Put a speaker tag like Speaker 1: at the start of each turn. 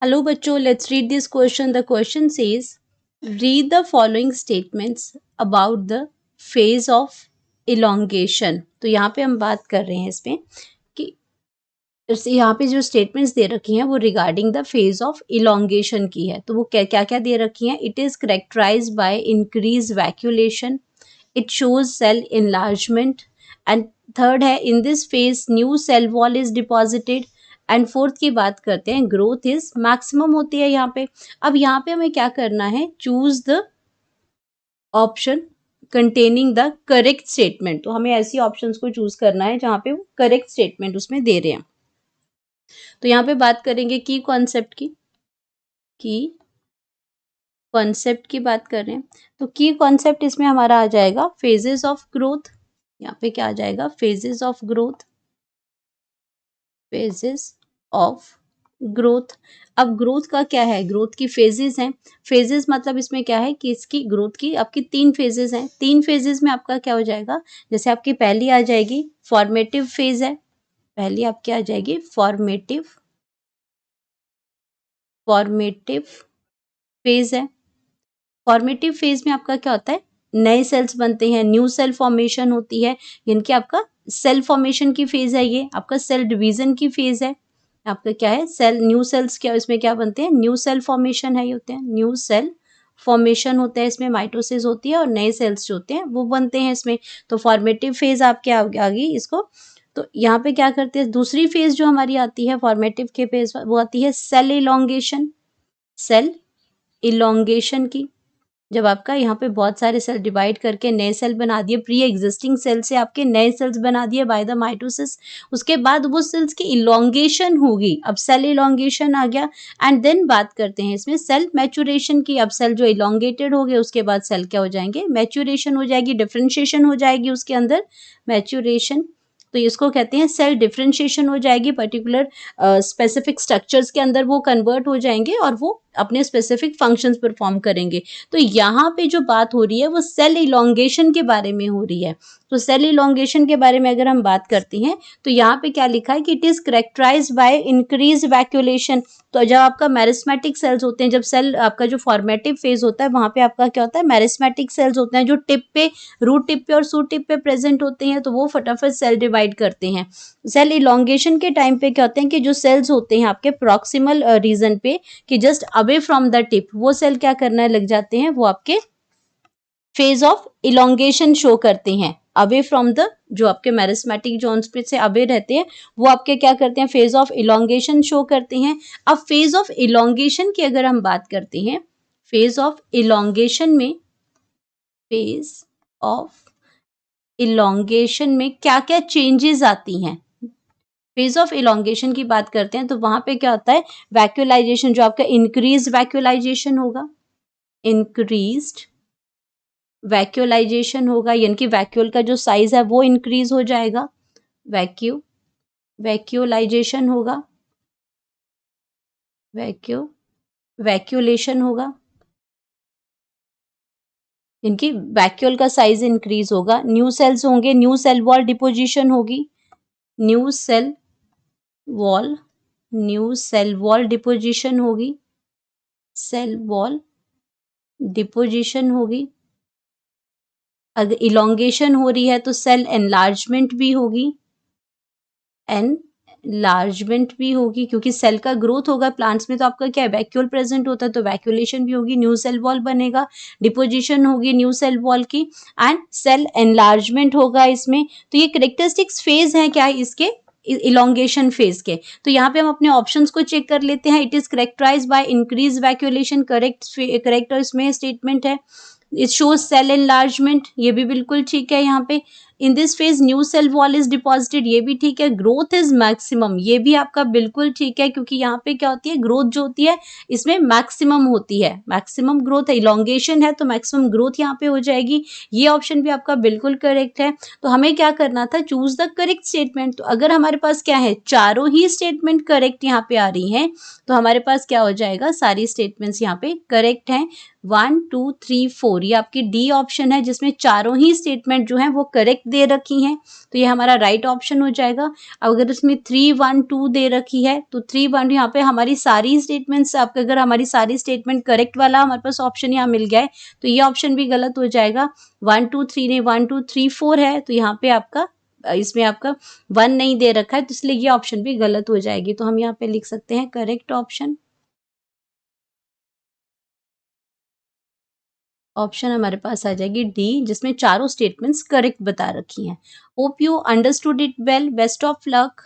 Speaker 1: Hello बच्चों, let's read this question. The question says, read the following statements about the phase of elongation. तो यहाँ पे हम बात कर रहे हैं इसमें कि यहाँ पे जो स्टेटमेंट्स दे रखी हैं वो regarding the phase of elongation की है. तो वो क्या क्या दे रखी हैं? It is characterised by increase vacuolation, it shows cell enlargement, and third है in this phase new cell wall is deposited, and fourth की बात करते हैं ग्रोथ इज मैक्सिमम होती है यहाँ पे. अब यहाँ पे हमें क्या करना है? Choose the option containing the correct statement. तो हमें ऐसी ऑप्शंस को चूज करना है जहाँ पे वो करेक्ट स्टेटमेंट उसमें दे रहे हैं. तो यहाँ पे बात करेंगे की कॉन्सेप्ट की बात कर रहे हैं. तो की कॉन्सेप्ट इसमें हमारा आ जाएगा फेजेस ऑफ ग्रोथ. यहाँ पे क्या आ जाएगा? Phases of growth. Phases of growth. अब ग्रोथ का क्या है? ग्रोथ की फेजेस हैं. फेजेस मतलब इसमें क्या है कि इसकी ग्रोथ की आपकी 3 फेजेस हैं. 3 फेजेस में आपका क्या हो जाएगा? जैसे आपकी पहली आ जाएगी फॉर्मेटिव फेज है. पहली आपकी आ जाएगी फॉर्मेटिव फेज है. फॉर्मेटिव फेज में आपका क्या होता है? नए सेल्स बनते हैं, न्यू सेल फॉर्मेशन होती है. यानी कि आपका सेल फॉर्मेशन की फेज है. ये आपका सेल डिवीजन की फेज है. आपका क्या है? सेल न्यू सेल्स क्या इसमें क्या बनते हैं? न्यू सेल फॉर्मेशन है, ये होते हैं न्यू सेल फॉर्मेशन होता है. इसमें माइटोसिस होती है और नए सेल्स जो होते हैं वो बनते हैं इसमें. तो फॉर्मेटिव फेज आपके आ गई इसको. तो यहाँ पे क्या करते हैं? दूसरी फेज जो हमारी आती है फॉर्मेटिव के फेज वो आती है सेल इलोंगेशन. सेल इलोंगेशन की जब आपका यहाँ पे बहुत सारे सेल डिवाइड करके नए सेल बना दिए, प्री एग्जिस्टिंग सेल से आपके नए सेल्स बना दिए बाय द माइटोसिस, उसके बाद वो सेल्स की इलोंगेशन होगी. अब सेल इलोंगेशन आ गया. एंड देन बात करते हैं इसमें सेल मैचुरेशन की. अब सेल जो इलोंगेटेड हो गए उसके बाद सेल क्या हो जाएंगे? मैचुरेशन हो जाएगी, डिफरेंशिएशन हो जाएगी उसके अंदर. मैचुरेशन तो इसको कहते हैं सेल डिफरेंशिएशन हो जाएगी. पर्टिकुलर स्पेसिफिक स्ट्रक्चर्स के अंदर वो कन्वर्ट हो जाएंगे और वो अपने स्पेसिफिक फंक्शंस परफॉर्म करेंगे. तो यहाँ पे जो बात हो रही है वो सेल इलोंगेशन के बारे में हो रही है. तो सेल इलोंगेशन के बारे में अगर हम बात करते हैं तो यहाँ पे क्या लिखा है कि it is characterised by increase vacuolation. तो जब आपका मेरिस्मेटिक सेल्स होते हैं, जब सेल आपका जो फॉर्मेटिव फेज होता है वहाँ पे आपका क्या होता है? मेरिस्मेटिक सेल्स होते हैं जो टिप पे, रूट टिप पे और सूट टिप पे प्रेजेंट होते हैं. तो वो फटाफट सेल डिवाइड करते हैं. सेल इलोंगेशन के टाइम पे क्या होते हैं कि जो सेल्स होते हैं आपके प्रॉक्सिमल रीजन पे कि just away from the tip, वो सेल क्या करने लग जाते हैं? वो आपके फेज ऑफ इलोंगेशन शो करते हैं. अवे फ्रॉम द जो आपके मेरिस्मेटिक जोन्स पे से अवे रहते हैं वो आपके क्या करते हैं? फेज ऑफ इलोंगेशन शो करते हैं. अब फेज ऑफ इलोंगेशन की अगर हम बात करते हैं, फेज ऑफ इलोंगेशन में क्या क्या चेंजेस आती हैं? फेज ऑफ इलोंगेशन की बात करते हैं तो वहां पे क्या होता है? वैक्यूलाइजेशन जो आपका इंक्रीज वैक्यूलाइजेशन होगा. इंक्रीज्ड वैक्यूलाइजेशन होगा यानी कि वैक्यूल का जो साइज है वो इंक्रीज हो जाएगा. वैक्यूलाइजेशन होगा. वैक्यूलेशन होगा इनकी वैक्यूल का साइज इंक्रीज होगा. न्यू सेल्स होंगे, न्यू सेल वॉल डिपोजिशन होगी. न्यू सेल वॉल डिपोजिशन होगी. सेल वॉल डिपोजिशन होगी. अगर इलोंगेशन हो रही है तो सेल एनलार्जमेंट भी होगी. क्योंकि सेल का ग्रोथ होगा. प्लांट्स में तो आपका क्या है? वैक्यूल प्रेजेंट होता है तो वैक्यूलेशन भी होगी. न्यू सेल वॉल बनेगा, डिपोजिशन होगी न्यू सेल वॉल की, एंड सेल एनलार्जमेंट होगा इसमें. तो ये करेक्टरिस्टिक्स फेज हैं क्या है इसके? इलोंगेशन फेज के. तो यहाँ पे हम अपने ऑप्शंस को चेक कर लेते हैं. It is characterised by increase vacuolation, correct और इसमें स्टेटमेंट है. इट शोज सेल एनलार्जमेंट, ये भी बिल्कुल ठीक है. यहाँ पे in this phase new cell wall is deposited, ये भी ठीक है. ग्रोथ इज मैक्सिमम, ये भी आपका बिल्कुल ठीक है क्योंकि यहाँ पे क्या होती है? ग्रोथ जो होती है इसमें मैक्सिमम होती है. मैक्सिमम ग्रोथ है, इलोंगेशन है तो मैक्सिमम ग्रोथ यहाँ पे हो जाएगी. ये ऑप्शन भी आपका बिल्कुल करेक्ट है. तो हमें क्या करना था? Choose the correct statement. तो अगर हमारे पास क्या है? चारों ही स्टेटमेंट करेक्ट यहाँ पे आ रही हैं तो हमारे पास क्या हो जाएगा? सारी स्टेटमेंट्स यहाँ पे करेक्ट हैं. 1 2 3 4 ये आपकी डी ऑप्शन है जिसमें चारों ही स्टेटमेंट जो है वो करेक्ट दे रखी हैं तो ये हमारा राइट ऑप्शन हो जाएगा। अब अगर इसमें 3, 1, 2 दे रखी है तो 3, 1 यहाँ पे हमारी सारी स्टेटमेंट्स आपका अगर हमारी सारी स्टेटमेंट करेक्ट वाला हमारे पास ऑप्शन यहाँ मिल गया है तो ये ऑप्शन भी गलत हो जाएगा। 1, 2, 3 नहीं 1, 2, 3, 4 है तो यहाँ पे आपका इसमें आपका 1 नहीं दे रखा है तो इसलिए ये ऑप्शन भी गलत हो जाएगी। तो हम यहाँ पे लिख सकते हैं करेक्ट ऑप्शन। ऑप्शन हमारे पास आ जाएगी डी, जिसमें चारों स्टेटमेंट्स करेक्ट बता रखी हैं। Hope you understood it well. Best of luck.